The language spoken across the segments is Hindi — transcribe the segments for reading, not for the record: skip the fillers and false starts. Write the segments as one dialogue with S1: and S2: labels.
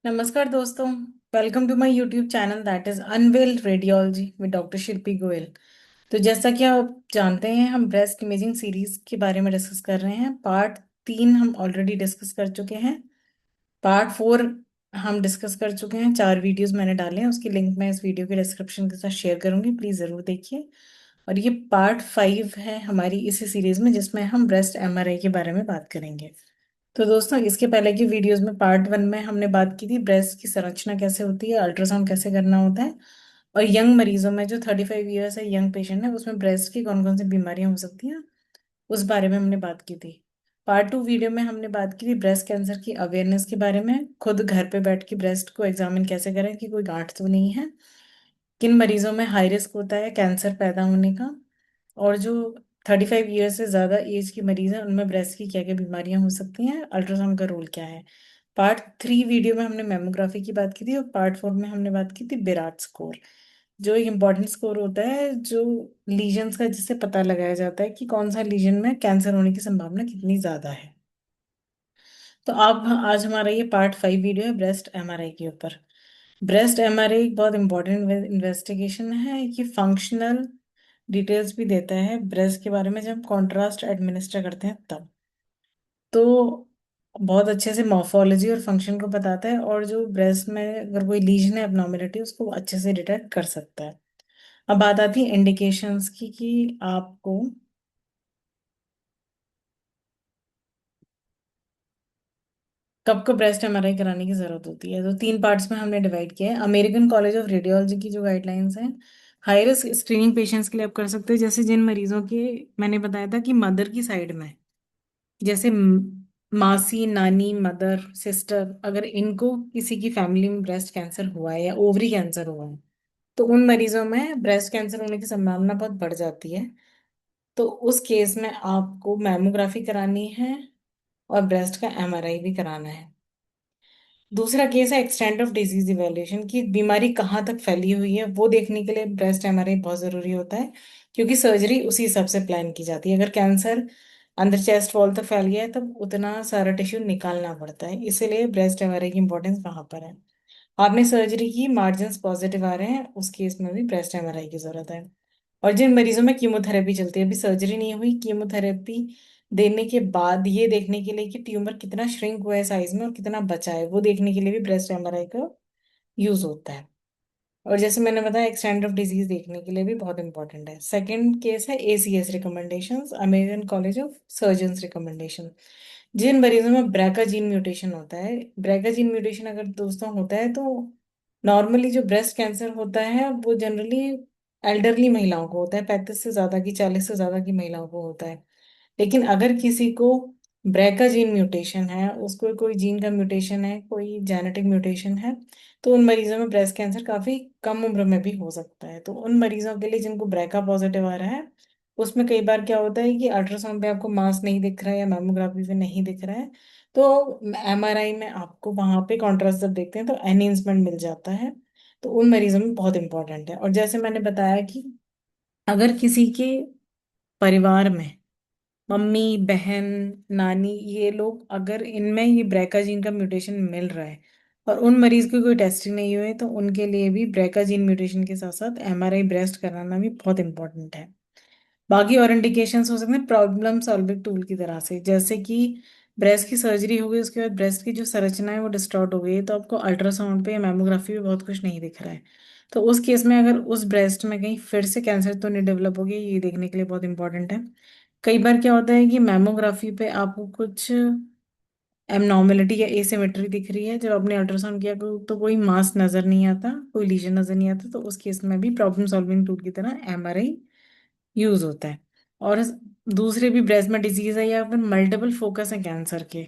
S1: नमस्कार दोस्तों। Welcome to my YouTube channel that is unveiled radiology with doctor Shilpi Goyal. तो जैसा कि आप जानते हैं, हम ब्रेस्ट इमेजिंग सीरीज के बारे में डिस्कस कर रहे हैं। पार्ट 3 हम ऑलरेडी डिस्कस कर चुके हैं। पार्ट 4 हम डिस्कस कर चुके हैं। 4 वीडियोस मैंने डाले हैं, उसकी लिंक मैं इस वीडियो के डिस्क्रिप्शन के साथ शेयर करूंगी, प्लीज़ ज़रूर देखिए। और ये पार्ट 5 है हमारी इसी सीरीज में, जिसमें हम ब्रेस्ट एमआरआई के बारे में बात करेंगे। तो दोस्तों, इसके पहले की वीडियोस में पार्ट 1 में हमने बात की थी ब्रेस्ट की संरचना कैसे होती है, अल्ट्रासाउंड कैसे करना होता है, और यंग मरीजों में जो 35 ईयर्स है, यंग पेशेंट है, उसमें ब्रेस्ट की कौन कौन सी बीमारियां हो सकती हैं, उस बारे में हमने बात की थी। पार्ट 2 वीडियो में हमने बात की थी ब्रेस्ट कैंसर की अवेयरनेस के बारे में, खुद घर पे बैठ के ब्रेस्ट को एग्जामिन कैसे करें कि कोई गांठ तो नहीं है, किन मरीजों में हाई रिस्क होता है कैंसर पैदा होने का, और जो 35 ईयर्स से ज़्यादा एज की मरीज हैं उनमें ब्रेस्ट की क्या क्या बीमारियां हो सकती हैं, अल्ट्रासाउंड का रोल क्या है। पार्ट 3 वीडियो में हमने मेमोग्राफी की बात की थी, और पार्ट 4 में हमने बात की थी बिराट स्कोर, जो एक इम्पॉर्टेंट स्कोर होता है जो लीजन्स का, जिससे पता लगाया जाता है कि कौन सा लीजन में कैंसर होने की संभावना कितनी ज़्यादा है। तो अब आज हमारा ये पार्ट 5 वीडियो है ब्रेस्ट एमआरआई के ऊपर। ब्रेस्ट एमआरआई एक बहुत इंपॉर्टेंट इन्वेस्टिगेशन है। ये फंक्शनल डिटेल्स भी देता है ब्रेस्ट के बारे में, जब कॉन्ट्रास्ट एडमिनिस्टर करते हैं तब। तो बहुत अच्छे से मॉर्फोलॉजी और फंक्शन को बताता है, और जो ब्रेस्ट में अगर कोई लीजन है, एब्नॉर्मेलिटी, उसको अच्छे से डिटेक्ट कर सकता है। अब बात आती है इंडिकेशंस की कि आपको कब को ब्रेस्ट एमआरआई कराने की जरूरत होती है। तो 3 पार्ट्स में हमने डिवाइड किया है। अमेरिकन कॉलेज ऑफ रेडियोलॉजी की जो गाइडलाइंस हैं, हाई रिस्क स्क्रीनिंग पेशेंट्स के लिए आप कर सकते हैं, जैसे जिन मरीजों के, मैंने बताया था कि मदर की साइड में, जैसे मासी, नानी, मदर, सिस्टर, अगर इनको किसी की फैमिली में ब्रेस्ट कैंसर हुआ है या ओवरी कैंसर हुआ है, तो उन मरीजों में ब्रेस्ट कैंसर होने की संभावना बहुत बढ़ जाती है। तो उस केस में आपको मैमोग्राफी करानी है और ब्रेस्ट का एमआरआई भी कराना है। दूसरा केस है एक्सटेंट ऑफ डिजीज इवेल्युएशन, की बीमारी कहाँ तक फैली हुई है वो देखने के लिए ब्रेस्ट एमआरआई बहुत जरूरी होता है, क्योंकि सर्जरी उसी हिसाब से प्लान की जाती है। अगर कैंसर अंदर चेस्ट वॉल तक फैल गया है, तब उतना सारा टिश्यू निकालना पड़ता है, इसीलिए ब्रेस्ट एमआरआई की इंपॉर्टेंस वहां पर है। आपने सर्जरी की, मार्जिन पॉजिटिव आ रहे हैं, उस केस में भी ब्रेस्ट एमआरआई की जरूरत है। और जिन मरीजों में कीमोथेरेपी चलती है, अभी सर्जरी नहीं हुई, कीमोथेरेपी देने के बाद ये देखने के लिए कि ट्यूमर कितना श्रिंक हुआ है साइज में और कितना बचा है, वो देखने के लिए भी ब्रेस्ट एमआरआई का यूज होता है। और जैसे मैंने बताया, एक्सटेंट ऑफ डिजीज देखने के लिए भी बहुत इंपॉर्टेंट है। सेकंड केस है ACS recommendations, American College of Surgeons recommendation. जिन मरीजों में ब्रैका जीन म्यूटेशन होता है, ब्रैका जीन म्यूटेशन अगर दोस्तों होता है, तो नॉर्मली जो ब्रेस्ट कैंसर होता है वो जनरली एल्डरली महिलाओं को होता है, 35 से ज्यादा की, 40 से ज्यादा की महिलाओं को होता है। लेकिन अगर किसी को ब्रैका जीन म्यूटेशन है, उसको कोई जीन का म्यूटेशन है, कोई जेनेटिक म्यूटेशन है, तो उन मरीजों में ब्रेस्ट कैंसर काफी कम उम्र में भी हो सकता है। तो उन मरीजों के लिए जिनको ब्रैका पॉजिटिव आ रहा है, उसमें कई बार क्या होता है कि अल्ट्रासाउंड पे आपको मास नहीं दिख रहा है या मैमोग्राफी पे नहीं दिख रहा है, तो एमआरआई में आपको वहां पे कॉन्ट्रास्ट जब देखते हैं तो एनहेंसमेंट मिल जाता है। तो उन मरीजों में बहुत इंपॉर्टेंट है। और जैसे मैंने बताया कि अगर किसी के परिवार में मम्मी, बहन, नानी, ये लोग, अगर इनमें ये ब्रेका जीन का म्यूटेशन मिल रहा है और उन मरीज की कोई टेस्टिंग नहीं हुई है, तो उनके लिए भी ब्रेका जीन म्यूटेशन के साथ साथ एमआरआई ब्रेस्ट कराना भी बहुत इंपॉर्टेंट है। बाकी और इंडिकेशंस हो सकते हैं प्रॉब्लम सॉल्विंग टूल की तरह से, जैसे कि ब्रेस्ट की सर्जरी हो गई, उसके बाद ब्रेस्ट की जो संरचना है वो डिस्टॉर्ट हो गई है, तो आपको अल्ट्रासाउंड पे या मैमोग्राफी पे बहुत कुछ नहीं दिख रहा है। तो उस केस में अगर उस ब्रेस्ट में कहीं फिर से कैंसर तो नहीं डेवलप हो गया, ये देखने के लिए बहुत इंपॉर्टेंट है। कई बार क्या होता है कि मैमोग्राफी पे आपको कुछ एबनॉर्मेलिटी या एसिमेट्री दिख रही है, जब आपने अल्ट्रासाउंड किया तो कोई मास नजर नहीं आता, कोई लीजन नजर नहीं आता, तो उस केस में भी प्रॉब्लम सॉल्विंग टूल की तरह एमआरआई यूज होता है। और दूसरे भी ब्रेस्ट में डिजीज है या फिर मल्टीपल फोकस है कैंसर के,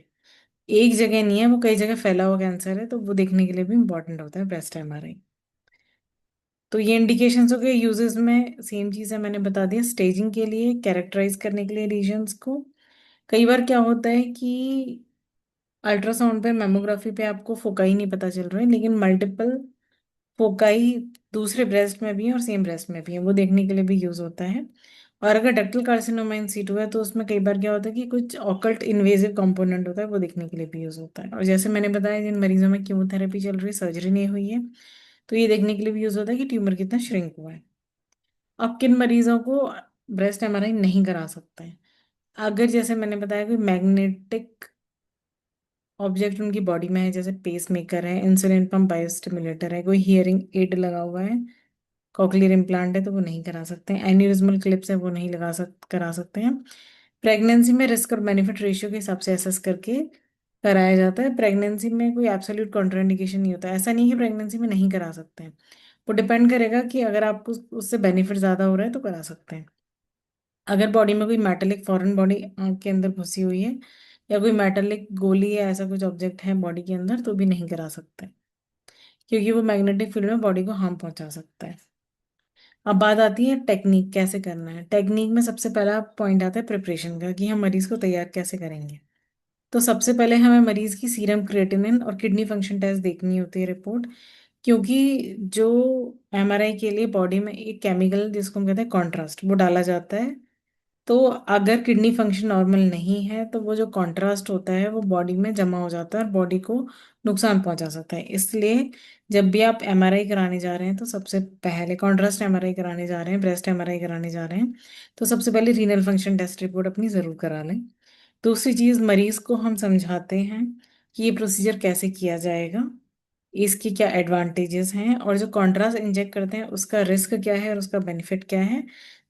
S1: एक जगह नहीं है, वो कई जगह फैला हुआ कैंसर है, तो वो देखने के लिए भी इंपॉर्टेंट होता है ब्रेस्ट एमआरआई। तो ये इंडिकेशंस हो गए। यूजेस में सेम चीज़ है, मैंने बता दिया, स्टेजिंग के लिए, कैरेक्टराइज करने के लिए रीजन्स को। कई बार क्या होता है कि अल्ट्रासाउंड पे, मेमोग्राफी पे आपको फोकाई नहीं पता चल रहा है, लेकिन मल्टीपल फोकाई दूसरे ब्रेस्ट में भी है और सेम ब्रेस्ट में भी है, वो देखने के लिए भी यूज होता है। और अगर डक्टल कार्सिनोमा इन सीटू है तो उसमें कई बार क्या होता है कि कुछ ऑकल्ट इन्वेजिव कंपोनेंट होता है, वो देखने के लिए भी यूज होता है। और जैसे मैंने बताया, जिन मरीजों में कीमोथेरेपी चल रही है, सर्जरी नहीं हुई है, तो ये देखने के लिए भी यूज होता है कि ट्यूमर कितना श्रिंक हुआ है। अब किन मरीजों को ब्रेस्ट एमआरआई नहीं करा सकते हैं? अगर जैसे मैंने बताया कोई मैग्नेटिक ऑब्जेक्ट उनकी बॉडी में है, जैसे पेस मेकर है, इंसुलिन पंप, बायोस्टिमुलेटर है, कोई हियरिंग एड लगा हुआ है, कॉकलियर इम्प्लांट है, तो वो नहीं करा सकते हैं। एन्यूरिज्मल क्लिप्स है, वो नहीं करा सकते हैं। प्रेगनेंसी में रिस्क और बेनिफिट रेशियो के हिसाब से असेस करके कराया जाता है। प्रेगनेंसी में कोई एब्सोल्यूट कॉन्ट्राइंडिकेशन नहीं होता, ऐसा नहीं है प्रेगनेंसी में नहीं करा सकते हैं। वो डिपेंड करेगा कि अगर आपको उससे बेनिफिट ज़्यादा हो रहा है तो करा सकते हैं। अगर बॉडी में कोई मेटेलिक फॉरेन बॉडी के अंदर घुसी हुई है, या कोई मेटेलिक गोली या ऐसा कुछ ऑब्जेक्ट है बॉडी के अंदर, तो भी नहीं करा सकते, क्योंकि वो मैग्नेटिक फील्ड में बॉडी को हार्म पहुंचा सकता है। अब बात आती है टेक्निक कैसे करना है। टेक्निक में सबसे पहला पॉइंट आता है प्रिपरेशन का, कि हम मरीज को तैयार कैसे करेंगे। तो सबसे पहले हमें मरीज की सीरम क्रिएटिनिन और किडनी फंक्शन टेस्ट देखनी होती है, रिपोर्ट। क्योंकि जो एमआरआई के लिए बॉडी में एक केमिकल जिसको हम कहते हैं कॉन्ट्रास्ट, वो डाला जाता है। तो अगर किडनी फंक्शन नॉर्मल नहीं है तो वो जो कॉन्ट्रास्ट होता है वो बॉडी में जमा हो जाता है और बॉडी को नुकसान पहुंचा सकता है। इसलिए जब भी आप एमआरआई कराने जा रहे हैं तो सबसे पहले, कॉन्ट्रास्ट एमआरआई कराने जा रहे हैं, ब्रेस्ट एमआरआई कराने जा रहे हैं, तो सबसे पहले रीनल फंक्शन टेस्ट रिपोर्ट अपनी ज़रूर करा लें। दूसरी चीज़, मरीज को हम समझाते हैं कि ये प्रोसीजर कैसे किया जाएगा, इसकी क्या एडवांटेजेस हैं, और जो कॉन्ट्रास्ट इंजेक्ट करते हैं उसका रिस्क क्या है और उसका बेनिफिट क्या है।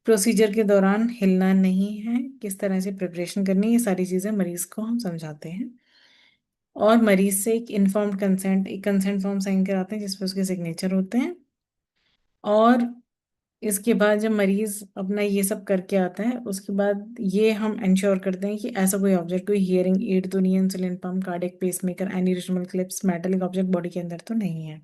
S1: प्रोसीजर के दौरान हिलना नहीं है, किस तरह से प्रिपरेशन करनी है, ये सारी चीज़ें मरीज को हम समझाते हैं। और मरीज से एक इन्फॉर्म्ड कंसेंट, एक कंसेंट फॉर्म साइन कराते हैं जिसपे उसके सिग्नेचर होते हैं। और इसके बाद जब मरीज अपना ये सब करके आता है, उसके बाद ये हम इंश्योर करते हैं कि ऐसा कोई ऑब्जेक्ट, कोई हियरिंग एड तो नहीं है, insulin pump, cardiac pacemaker, aneurysmal clips, metallic object body के अंदर तो नहीं है।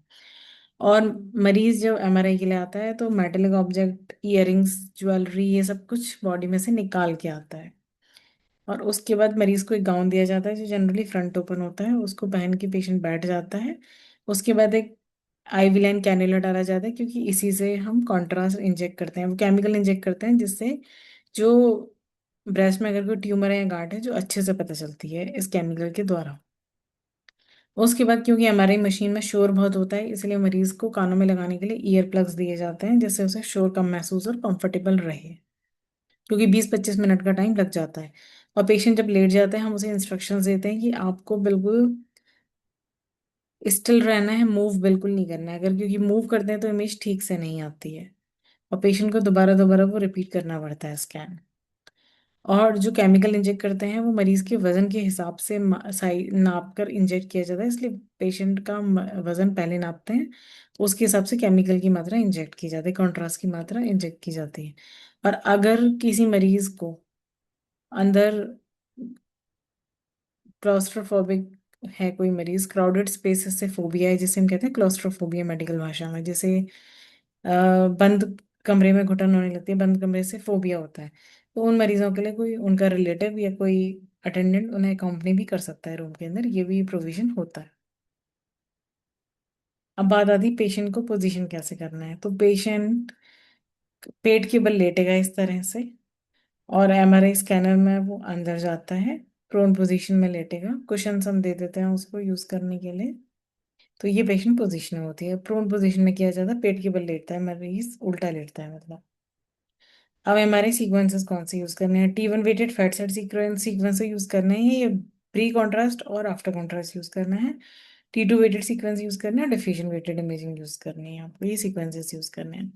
S1: और मरीज जब एमआरआई के लिए आता है तो मेटालिक ऑब्जेक्ट, इयररिंग्स, ज्वेलरी, ये सब कुछ बॉडी में से निकाल के आता है। और उसके बाद मरीज को एक गाउन दिया जाता है जो जनरली फ्रंट ओपन होता है, उसको पहन के पेशेंट बैठ जाता है। उसके बाद एक आईवी लाइन कैन्युला डाला जाता है, क्योंकि इसी से हम कॉन्ट्रास्ट इंजेक्ट करते हैं, वो केमिकल इंजेक्ट करते हैं जिससे जो ब्रेस्ट में अगर कोई ट्यूमर है या गांठ है जो अच्छे से पता चलती है इस केमिकल के द्वारा। उसके बाद क्योंकि एमआरआई मशीन में शोर बहुत होता है, इसलिए मरीज को कानों में लगाने के लिए ईयर प्लग्स दिए जाते हैं, जिससे उसे शोर कम महसूस और कंफर्टेबल रहे। क्योंकि 20-25 मिनट का टाइम लग जाता है। और पेशेंट जब लेट जाते हैं हम उसे इंस्ट्रक्शंस देते हैं कि आपको बिल्कुल स्टिल रहना है, मूव बिल्कुल नहीं करना है। अगर क्योंकि मूव करते हैं तो इमेज ठीक से नहीं आती है, और पेशेंट को दोबारा दोबारा वो रिपीट करना पड़ता है स्कैन। और जो केमिकल इंजेक्ट करते हैं वो मरीज के वजन के हिसाब से नाप कर इंजेक्ट किया जाता है, इसलिए पेशेंट का वजन पहले नापते हैं, उसके हिसाब से केमिकल की मात्रा इंजेक्ट की जाती है, कॉन्ट्रास्ट की मात्रा इंजेक्ट की जाती है। और अगर किसी मरीज को अंदर क्लॉस्ट्रोफोबिक है, कोई मरीज क्राउडेड स्पेसेस से फोबिया है, जिसे हम कहते हैं क्लॉस्ट्रोफोबिया मेडिकल भाषा में, जैसे बंद कमरे में घुटन होने लगती है, बंद कमरे से फोबिया होता है, तो उन मरीजों के लिए कोई उनका रिलेटिव या कोई अटेंडेंट उन्हें अकॉम्पनी भी कर सकता है रूम के अंदर, ये भी प्रोविजन होता है। अब बात आती है पेशेंट को पोजीशन कैसे करना है। तो पेशेंट पेट के बल लेटेगा इस तरह से, और एमआरआई स्कैनर में वो अंदर जाता है, प्रोन पोजीशन में लेटेगा। कुशन हम दे देते हैं उसको यूज करने के लिए। तो ये पेशेंट पोजीशन में होती है। प्रोन पोजीशन में किया जाता है, पेट के बल लेटता है मरीज, उल्टा लेटता है मतलब। अब हमारे सीक्वेंसेस कौन से यूज करने हैं? T1 weighted fat set sequence use करने हैं, ये प्री कॉन्ट्रास्ट और आफ्टर कॉन्ट्रास्ट यूज करना है। T2 वेटेड सीक्वेंस यूज करना है, डिफ्यूजन वेटेड इमेजिंग यूज करनी है, आपको ये सीक्वेंसेस यूज करने हैं।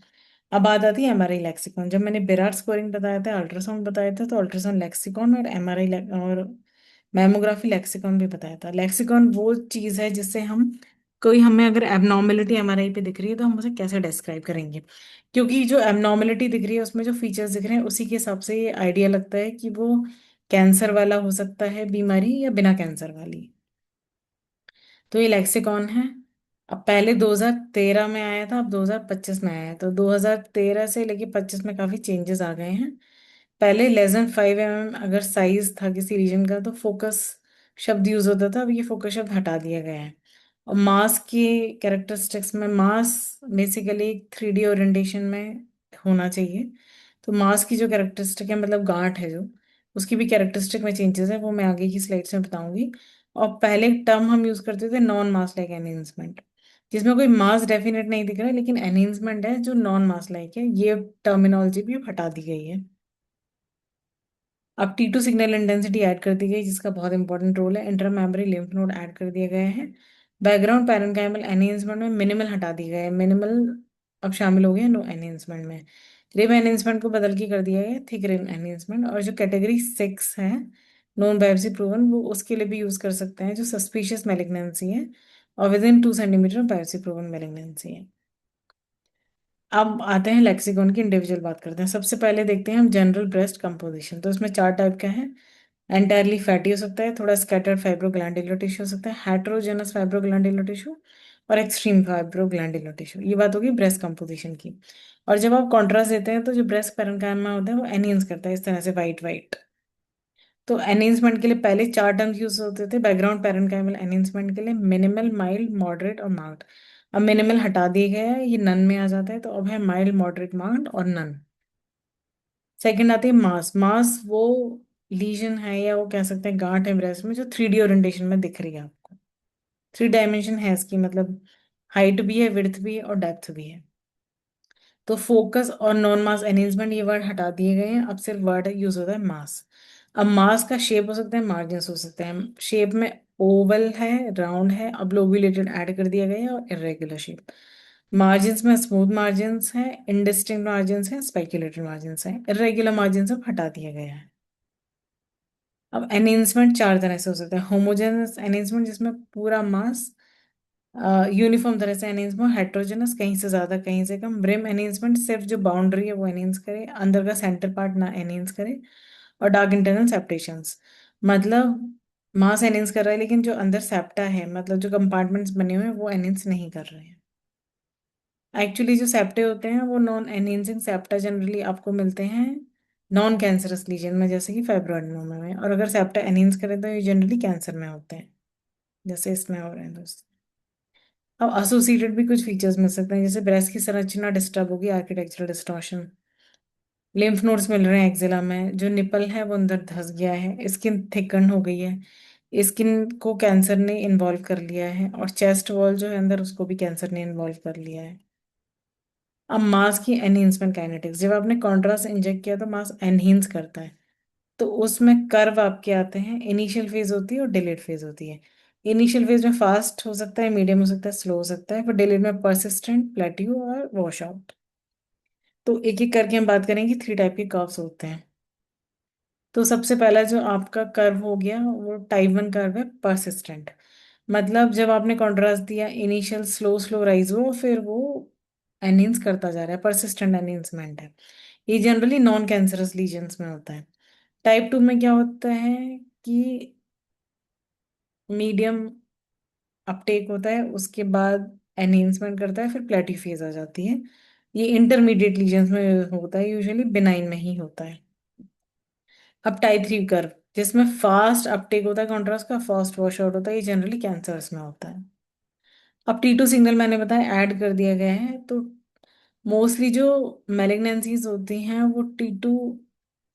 S1: अब बात आती है एमआरआई लेक्सिकॉन। जब मैंने बेरार स्कोरिंग बताया था, अल्ट्रासाउंड बताया था, तो अल्ट्रासाउंड लेक्सिकॉन और एमआरआई और मैमोग्राफी लेक्सिकॉन भी बताया था। लेक्सिकॉन वो चीज़ है जिससे हम, कोई हमें अगर एबनॉर्मेलिटी एमआरआई पे दिख रही है तो हम उसे कैसे डिस्क्राइब करेंगे, क्योंकि जो एबनॉर्मेलिटी दिख रही है उसमें जो फीचर्स दिख रहे हैं उसी के हिसाब से ये आइडिया लगता है कि वो कैंसर वाला हो सकता है बीमारी या बिना कैंसर वाली। तो ये लेक्सिकॉन है। अब पहले 2013 में आया था, अब 2025 में आया है, तो 2013 से लेके 25 में काफी चेंजेस आ गए हैं। पहले लेस देन 5 mm अगर साइज था किसी रीजन का तो फोकस शब्द यूज होता था, अब ये फोकस शब्द हटा दिया गया है। और मास की कैरेक्टरिस्टिक्स में, मास बेसिकली 3D ओरिएंटेशन में होना चाहिए, तो मास की जो कैरेक्टरिस्टिक है, मतलब गांठ है जो, उसकी भी कैरेक्टरिस्टिक में चेंजेस है, वो मैं आगे की स्लाइड्स में बताऊंगी। और पहले टर्म हम यूज करते थे नॉन मास लाइक एनहेंसमेंट, जिसमें कोई मास डेफिनेट नहीं दिख रहा है, लेकिन एनहेंसमेंट है जो नॉन मास लाइक है, ये टर्मिनोलॉजी भी हटा दी गई है। अब T2 सिग्नल इंटेंसिटी ऐड कर दी गई, जिसका बहुत इंपॉर्टेंट रोल है। इंट्रामेम्ब्रेन लिम्फ नोड ऐड कर दिए गए हैं। बैकग्राउंड पैरेन्काइमल एनहेंसमेंट में मिनिमल हटा दिए गए हैं, मिनिमल अब शामिल हो गए नो एनहेंसमेंट में। रिब एनहेंसमेंट को बदल के कर दिया गया थिक रिब एनहेंसमेंट। और जो कैटेगरी 6 है, नॉन बायोप्सी प्रूवन, वो उसके लिए भी यूज कर सकते हैं जो सस्पिशियस मैलिग्नेंसी है और with in 2 centimetre biopsy proven malignancy है। अब आते हैं लेक्सिकॉन की इंडिविजुअल बात करते हैं। सबसे पहले देखते हैं हम जनरल ब्रेस्ट कंपोजिशन। तो इसमें 4 टाइप का है। एंटायरली फैटी हो सकता है, थोड़ा स्कैटर्ड फाइब्रोग्लैंडुलर टिश्यू हो सकता है, हेटेरोजेनस फाइब्रोग्लैंडुलर टिश्यू और एक्सट्रीम फाइब्रोग्लैंडुलर टिश्यू। ये बात होगी ब्रेस्ट कंपोजिशन की। और जब आप कॉन्ट्रास्ट देते हैं तो जो ब्रेस्ट पैरेन्काइमा होता है वो एनहेंस करता है, इस तरह से वाइट वाइट। तो एनहेंसमेंट के लिए पहले 4 टर्म्स यूज होते थे बैकग्राउंड पैरेन्काइमल एनहेंसमेंट के लिए, मिनिमल, माइल्ड, मॉडरेट और मार्क्ड। अब मिनिमल हटा दिया गया है, ये नन में आ जाता है, तो अब है माइल्ड, मॉडरेट, मार्क्ड और नन। सेकंड आती है मास। मास वो लीजन है या वो कह सकते हैं गांठ है ब्रेस्ट में जो 3D ओरिएंटेशन में दिख रही है आपको। 3 डायमेंशन है इसकी, मतलब हाइट भी है, विड्थ भी है और डेप्थ भी है। तो फोकस और नॉन मास एनहेंसमेंट ये वर्ड हटा दिए गए हैं, अब सिर्फ वर्ड यूज होता है मास। अब मास का शेप हो सकता है, मार्जिन्स हो सकते हैं। शेप में ओवल है, राउंड है, अब लोब्यूलेटेड ऐड कर दिया गया है और इरेगुलर शेप। मार्जिन्स में स्मूथ मार्जिन्स हैं, इंडिस्टिंक्ट मार्जिन्स हैं, स्पेक्युलेटेड मार्जिन्स हैं, इरेगुलर मार्जिन सब हटा दिया गया है। अब एनहेंसमेंट 4 तरह से हो सकता है। होमोजेनस एनहेंसमेंट, जिसमें पूरा मास यूनिफॉर्म तरह से एनहेंस हो। हेट्रोजेनस, कहीं से ज्यादा कहीं से कम। ब्रिम एनहेंसमेंट, सिर्फ जो बाउंड्री है वो एनहेंस करे, अंदर का सेंटर पार्ट ना एनहेंस करे। और डार्क इंटरनल सेप्टेशंस, मतलब मास एनहेंस कर रहा है लेकिन जो अंदर सेप्टा है, मतलब जो कंपार्टमेंट्स बने हुए हैं, वो एनहेंस नहीं कर रहे हैं। एक्चुअली जो सेप्टे होते हैं वो नॉन एनहेंसिंग सेप्टा जनरली आपको मिलते हैं नॉन कैंसरस लीजन में, जैसे कि फाइब्रोएडेनोमा में। और अगर सेप्टा एनहेंस करें तो ये जनरली कैंसर में होते हैं, जैसे इसमें हो रहे हैं दोस्त। अब एसोसिएटेड भी कुछ फीचर्स मिल सकते हैं, जैसे ब्रेस्ट की संरचना डिस्टर्ब होगी, आर्किटेक्चरल डिस्टॉर्शन। लिम्फ नोड्स मिल रहे हैं एक्जिला में, जो निपल है वो अंदर धंस गया है, स्किन थिकन हो गई है, स्किन को कैंसर ने इन्वॉल्व कर लिया है, और चेस्ट वॉल जो है अंदर उसको भी कैंसर ने इन्वॉल्व कर लिया है। अब मास की एनहेंसमेंट काइनेटिक्स, जब आपने कॉन्ट्रास्ट इंजेक्ट किया तो मास एनहेंस करता है। तो उसमें कर्व आपके आते हैं, इनिशियल फेज होती है और डिलेड फेज होती है। इनिशियल फेज में फास्ट हो सकता है, मीडियम हो सकता है, स्लो हो सकता है, पर डिलेड में परसिस्टेंट, प्लेट्यू और वॉश आउट। तो एक एक करके हम बात करेंगे, 3 टाइप के कर्व्स होते हैं। तो सबसे पहला जो आपका कर्व हो गया वो टाइप 1 कर्व है, परसिस्टेंट। मतलब जब आपने कॉन्ट्रास्ट दिया, इनिशियल स्लो स्लो राइज हो, फिर वो एनहेंस करता जा रहा है, परसिस्टेंट एनहेंसमेंट है। ये जनरली नॉन कैंसरस लीजन्स में होता है। टाइप 2 में क्या होता है कि मीडियम अपटेक होता है, उसके बाद एनहेंसमेंट करता है, फिर प्लेटी फेज आ जाती है। ये इंटरमीडिएट लीजन्स में होता है, यूजुअली बिनाइन में ही होता है। अब टाइप 3 कर्व, जिसमें फास्ट अपटेक होता है कॉन्ट्रास्ट का, फास्ट वॉश आउट होता है, ये जनरली कैंसर्स में होता है। अब T2 सिग्नल मैंने बताया ऐड कर दिया गया है, तो मोस्टली जो मैलिग्नेंसीज होती हैं वो T2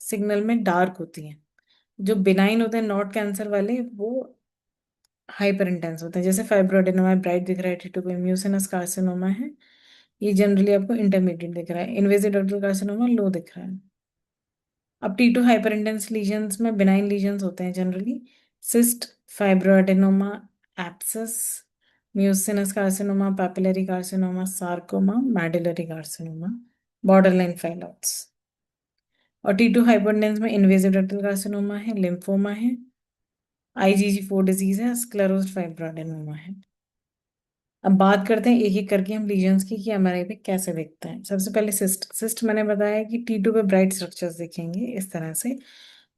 S1: सिग्नल में डार्क होती हैं। जो बिनाइन होते हैं नॉट कैंसर वाले, वो हाइपर इंटेंस होते हैं। जैसे फाइब्रोडेनोमा ब्राइट दिख रहा है T2 को, म्यूसिनस कार्सिनोमा है, ये जनरली आपको इंटरमीडिएट दिख रहा है। इन्वेसिव डक्टल कार्सिनोमा लो दिख रहा है। अब T2 हाइपर इंटेंस लीजन्स में बिनाइन लीजन्स होते हैं generally, cyst, fibroadenoma, abscess, mucinous carcinoma, papillary carcinoma, sarcoma, medullary carcinoma, borderline phyllodes. और T2 हाइपर इंटेंस में इन्वेसिव डक्टल कार्सिनोमा है, लिम्फोमा है, IgG4 डिजीज है, स्क्लेरोज्ड फाइब्रोएडेनोमा है। अब बात करते हैं एक एक करके हम लीजन्स की कि एमआरआई पे कैसे दिखता है। सबसे पहले सिस्ट। सिस्ट मैंने बताया कि T2 पे ब्राइट स्ट्रक्चर्स दिखेंगे इस तरह से,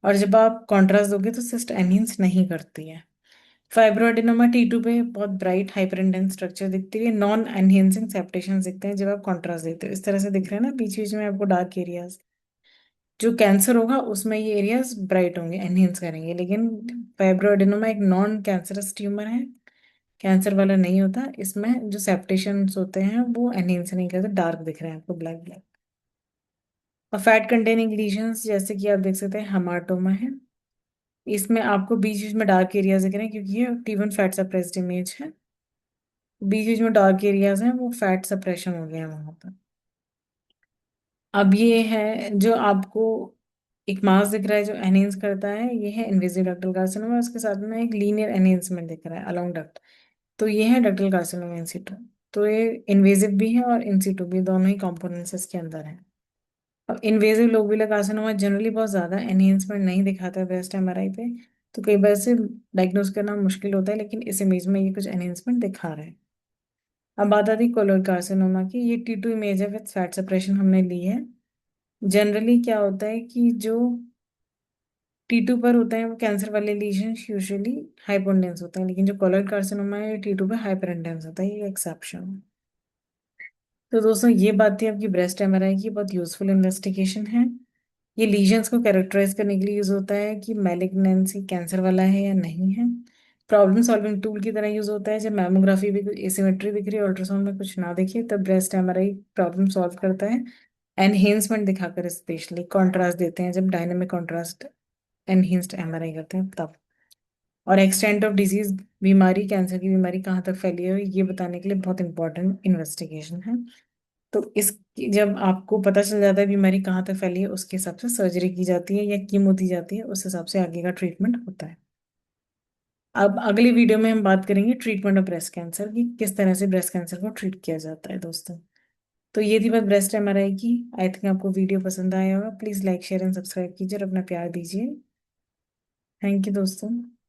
S1: और जब आप कॉन्ट्रास्ट दोगे तो सिस्ट एनहेंस नहीं करती है। फाइब्रोएडेनोमा T2 पे बहुत ब्राइट हाइपर इंटेंस स्ट्रक्चर दिखती है, नॉन एनहेंसिंग सेप्टेशन दिखते हैं जब आप कॉन्ट्रास्ट देते हो, इस तरह से दिख रहे हैं ना बीच बीच में आपको डार्क एरियाज। जो कैंसर होगा उसमें ये एरियाज ब्राइट होंगे, एनहेंस करेंगे, लेकिन फाइब्रोएडेनोमा एक नॉन कैंसरस ट्यूमर है, कैंसर वाला नहीं होता। इसमें जो सेप्टेशंस होते हैं वो एनहेंस नहीं करते, डार्क दिख रहे हैं आपको, ब्लैक ब्लैक। और फैट कंटेनिंग लीजन्स जैसे कि आप देख सकते हैं हेमाटोमा है। इसमें आपको बीच बीच में डार्क एरियाज दिख रहे हैं क्योंकि ये T one fat suppressed image है। बीच बीच में डार्क एरियाज हैं, वो फैट सप्रेशन हो गया है वहां पर। अब ये है जो आपको एक मास दिख रहा है जो एनहेंस करता है, ये है इन्वेजिव डक्टल कार्सिनोमा। उसके साथ में एक लीनियर एनहेंसमेंट दिख रहा है अलोंग डक्ट। तो ये है डक्टल कार्सिनोमा इन सिटू। तो ये इन्वेजिव भी है और इन सिटू भी, दोनों ही कंपोनेंट्स इसके अंदर हैं। अब इन्वेजिव लोबुलर कार्सिनोमा जनरली बहुत ज्यादा एनहेंसमेंट नहीं दिखाता है ब्रेस्ट एमआरआई पे, तो कई बार से डायग्नोज करना मुश्किल होता है, लेकिन इस इमेज में ये कुछ एनहेंसमेंट दिखा रहा है। अब बात आती है कोलोरेक्टल कार्सिनोमा की। ये T2 इमेज है विद फैट सेपरेशन हमने ली है। जनरली क्या होता है कि जो T2 पर होते हैं वो कैंसर वाले लीजन यूजुअली हाइपोइंटेंस होते हैं, लेकिन जो कोलोरेक्टल कार्सिनोमा है T2 पे हाइपर इंटेंस होता है, ये एक्सेप्शन है। तो दोस्तों ये बात थी आपकी ब्रेस्ट एमआरआई की, बहुत यूजफुल इन्वेस्टिगेशन है। ये लीजन्स को कैरेक्टराइज करने के लिए यूज होता है कि मैलिग्नेंसी कैंसर वाला है या नहीं है। प्रॉब्लम सॉल्विंग टूल की तरह यूज होता है। जब मैमोग्राफी भी कोई एसिमेट्री दिख रही है, अल्ट्रासाउंड में कुछ ना दिखे, तब ब्रेस्ट एमआरआई प्रॉब्लम सॉल्व करता है। एनहेंसमेंट दिखाकर स्पेशली कॉन्ट्रास्ट देते हैं, जब डायनेमिक कॉन्ट्रास्ट एनहेंस्ड एमआरआई करते हैं तब। और एक्सटेंट ऑफ डिजीज, बीमारी, कैंसर की बीमारी कहाँ तक फैली है, ये बताने के लिए बहुत इंपॉर्टेंट इन्वेस्टिगेशन है। तो इस जब आपको पता चल जाता है बीमारी कहाँ तक फैली है, उसके हिसाब से सर्जरी की जाती है या कीमो दी जाती है, उस हिसाब से आगे का ट्रीटमेंट होता है। अब अगली वीडियो में हम बात करेंगे ट्रीटमेंट ऑफ ब्रेस्ट कैंसर की, किस तरह से ब्रेस्ट कैंसर को ट्रीट किया जाता है दोस्तों। तो ये थी बात ब्रेस्ट एमआरआई की। आई थिंक आपको वीडियो पसंद आया होगा। Please like share and subscribe कीजिए और अपना प्यार दीजिए। थैंक यू दोस्तों।